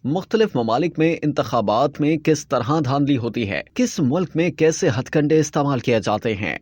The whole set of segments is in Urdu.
مختلف ممالک میں انتخابات میں کس طرح دھاندلی ہوتی ہے، کس ملک میں کیسے ہتھ کنڈے استعمال کیے جاتے ہیں۔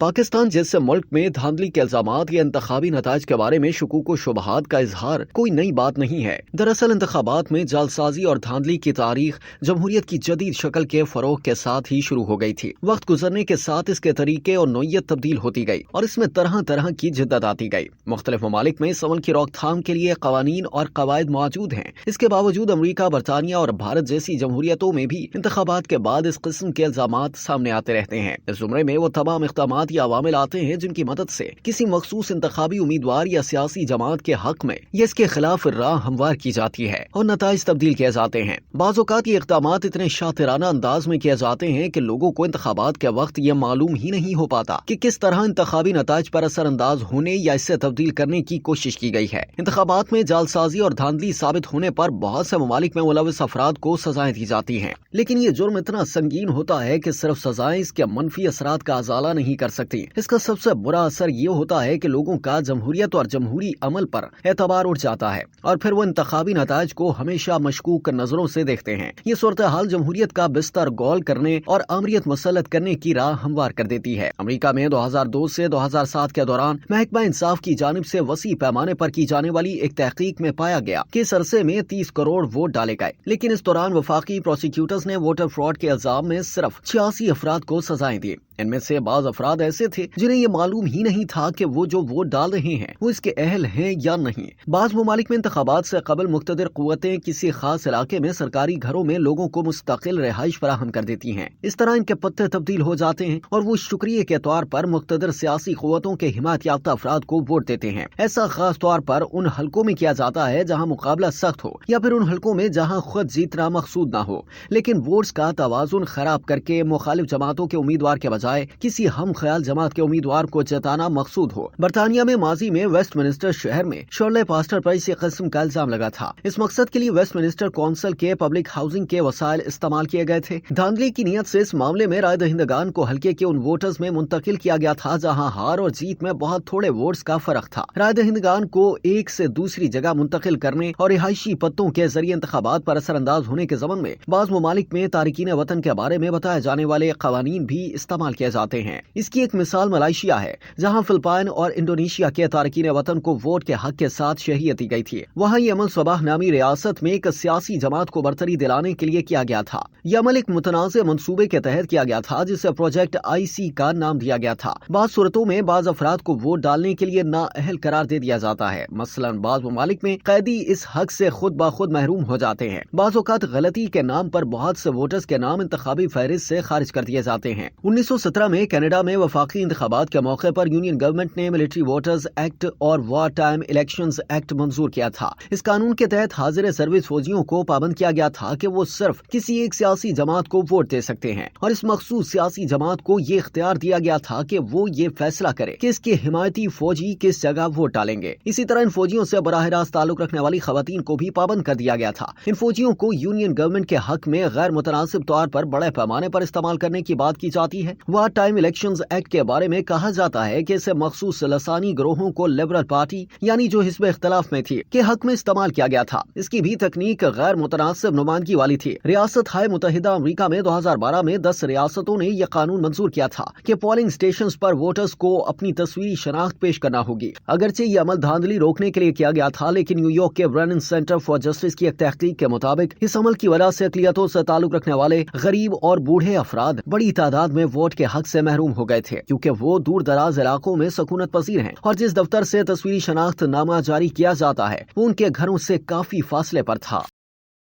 پاکستان جیسے ملک میں دھاندلی کے الزامات یا انتخابی نتائج کے بارے میں شکوک و شبہات کا اظہار کوئی نئی بات نہیں ہے۔ دراصل انتخابات میں جعلسازی اور دھاندلی کی تاریخ جمہوریت کی جدید شکل کے فروغ کے ساتھ ہی شروع ہو گئی تھی۔ وقت گزرنے کے ساتھ اس کے طریقے اور نوعیت تبدیل ہوتی گئی اور اس میں طرح طرح کی جدت آتی گئی۔ مختلف ممالک میں اس عمل کی روک تھام کے لیے قوانین اور قواعد موجود ہیں۔ اس کے باوجود امریکہ، برطانیہ اور بھارت جیسی جمہوریتوں میں بھی انتخابات کے بعد اس قسم کے الزامات سامنے آتے رہتے ہیں۔ اس زمرے میں وہ تمام اقدامات یا عوامل آتے ہیں جن کی مدد سے کسی مخصوص انتخابی امیدوار یا سیاسی جماعت کے حق میں یا اس کے خلاف راہ ہموار کی جاتی ہے اور نتائج تبدیل کیے جاتے ہیں۔ بعض اوقات یہ اقدامات اتنے شاطرانہ انداز میں کیے جاتے ہیں کہ لوگوں کو انتخابات کے وقت یہ معلوم ہی نہیں ہو پاتا کہ کس طرح انتخابی نتائج پر اثر انداز ہونے یا اسے تبدیل کرنے کی کوشش کی گئی ہے۔ انتخابات میں جعلسازی اور دھاندلی ثابت ہونے پر بہت سے ممالک میں ملوث افراد کو سزائیں دی جاتی ہیں، لیکن یہ جرم اتنا سنگین ہوتا ہے کہ صرف سزائیں اس کے منفی اثرات کا ازالہ نہیں کر سکتی۔ اس کا سب سے برا اثر یہ ہوتا ہے کہ لوگوں کا جمہوریت اور جمہوری عمل پر اعتبار اٹھ جاتا ہے اور پھر وہ انتخابی نتائج کو ہمیشہ مشکوک نظروں سے دیکھتے ہیں۔ یہ صورتحال جمہوریت کا بستر گول کرنے اور آمریت مسلط کرنے کی راہ ہموار کر دیتی ہے۔ امریکہ میں 2002 سے 2007 کے دوران محکمہ انصاف کی جانب سے وسیع پیمانے پر کی جانے والی ایک تحقیق میں پایا گیا کہ اس عرصے میں 30 کروڑ ووٹ ڈالے گئے، لیکن اس دوران وفاقی پروسیکیوٹرز نے ووٹر فراڈ کے الزام میں صرف 86 افراد کو سزائیں دی۔ ان میں سے بعض افراد ایسے تھے جنہیں یہ معلوم ہی نہیں تھا کہ وہ جو ووٹ ڈال رہے ہیں وہ اس کے اہل ہیں یا نہیں۔ بعض ممالک میں انتخابات سے قبل مقتدر قوتیں کسی خاص علاقے میں سرکاری گھروں میں لوگوں کو مستقل رہائش فراہم کر دیتی ہیں۔ اس طرح ان کے پتے تبدیل ہو جاتے ہیں اور وہ شکریہ کے طور پر مقتدر سیاسی قوتوں کے حمایت یافتہ افراد کو ووٹ دیتے ہیں۔ ایسا خاص طور پر ان حلقوں میں کیا جاتا ہے جہاں مقابلہ سخت ہو یا پھر ان حلقوں میں جہاں خود جیتنا مقصود نہ ہو، لیکن ووٹس کا توازن خراب کر کے مخالف جماعتوں کے امیدوار کے بجائے کسی ہم خیال جماعت کے امیدوار کو جتانا مقصود ہو۔ برطانیہ میں ماضی میں ویسٹ منسٹر شہر میں شرلے پاسٹر پر اسی قسم کا الزام لگا تھا۔ اس مقصد کے لیے ویسٹ منسٹر کونسل کے پبلک ہاؤسنگ کے وسائل استعمال کیے گئے تھے۔ دھاندلی کی نیت سے اس معاملے میں رائے دہندگان کو حلقے کے ان ووٹرز میں منتقل کیا گیا تھا جہاں ہار اور جیت میں بہت تھوڑے ووٹس کا فرق تھا۔ رائے دہندگان کو ایک سے دوسری جگہ منتقل کرنے اور رہائشی پتوں کے ذریعے انتخابات پر اثر انداز ہونے کے ضمن میں بعض ممالک میں تارکین وطن کے بارے میں بتائے جانے والے قوانین بھی استعمال کیے جاتے ہیں۔ اس کی ایک مثال ملائیشیا ہے، جہاں فلپائن اور انڈونیشیا کے تارکین وطن کو ووٹ کے حق کے ساتھ شہریت دی گئی تھی۔ وہاں یہ عمل صباح نامی ریاست میں ایک سیاسی جماعت کو برتری دلانے کے لیے کیا گیا تھا۔ یہ عمل ایک متنازع منصوبے کے تحت کیا گیا تھا جسے پروجیکٹ IC کا نام دیا گیا تھا۔ بعض صورتوں میں بعض افراد کو ووٹ ڈالنے کے لیے نااہل قرار دے دیا جاتا ہے۔ مثلاً بعض ممالک میں قیدی اس حق سے خود بخود محروم ہو جاتے ہیں۔ بعض اوقات غلطی کے نام پر بہت سے ووٹرز کے نام انتخابی فہرست سے خارج کر دیے جاتے ہیں۔ 1917 میں کینیڈا میں وفاقی انتخابات کے موقع پر یونین گورنمنٹ نے ملٹری ووٹرز ایکٹ اور وار ٹائم الیکشنز ایکٹ منظور کیا تھا۔ اس قانون کے تحت حاضر سروس فوجیوں کو پابند کیا گیا تھا کہ وہ صرف کسی ایک سیاسی جماعت کو ووٹ دے سکتے ہیں اور اس مخصوص سیاسی جماعت کو یہ اختیار دیا گیا تھا کہ وہ یہ فیصلہ کرے کہ اس کے حمایتی فوجی کس جگہ ووٹ ڈالیں گے۔ اسی طرح ان فوجیوں سے براہ راست تعلق رکھنے والی خواتین کو بھی پابند کر دیا گیا تھا۔ ان فوجیوں کو یونین گورنمنٹ کے حق میں غیر متناسب طور پر بڑے پیمانے پر استعمال کرنے کی بات کی جاتی ہے۔ وار ٹائم الیکشنز ایکٹ کے بارے میں کہا جاتا ہے کہ اسے مخصوص لسانی گروہوں کو لبرل پارٹی یعنی جو حزب اختلاف میں تھی کے حق میں استعمال کیا گیا تھا۔ اس کی بھی تکنیک غیر متناسب نمائندگی والی تھی۔ ریاست ہائے متحدہ امریکہ میں 2012 میں 10 ریاستوں نے یہ قانون منظور کیا تھا کہ پولنگ اسٹیشنز پر ووٹرز کو اپنی تصویری شناخت پیش کرنا ہوگی۔ اگرچہ یہ عمل دھاندلی روکنے کے لیے کیا گیا تھا، لیکن نیو یارک کے برینن سینٹر فار جسٹس کی ایک تحقیق کے مطابق اس عمل کی وجہ سے اقلیتوں سے تعلق رکھنے والے غریب اور بوڑھے افراد بڑی تعداد میں ووٹ کے حق سے محروم ہو گئے تھے، کیونکہ وہ دور دراز علاقوں میں سکونت پذیر ہیں اور جس دفتر سے تصویری شناخت نامہ جاری کیا جاتا ہے وہ ان کے گھروں سے کافی فاصلے پر تھا۔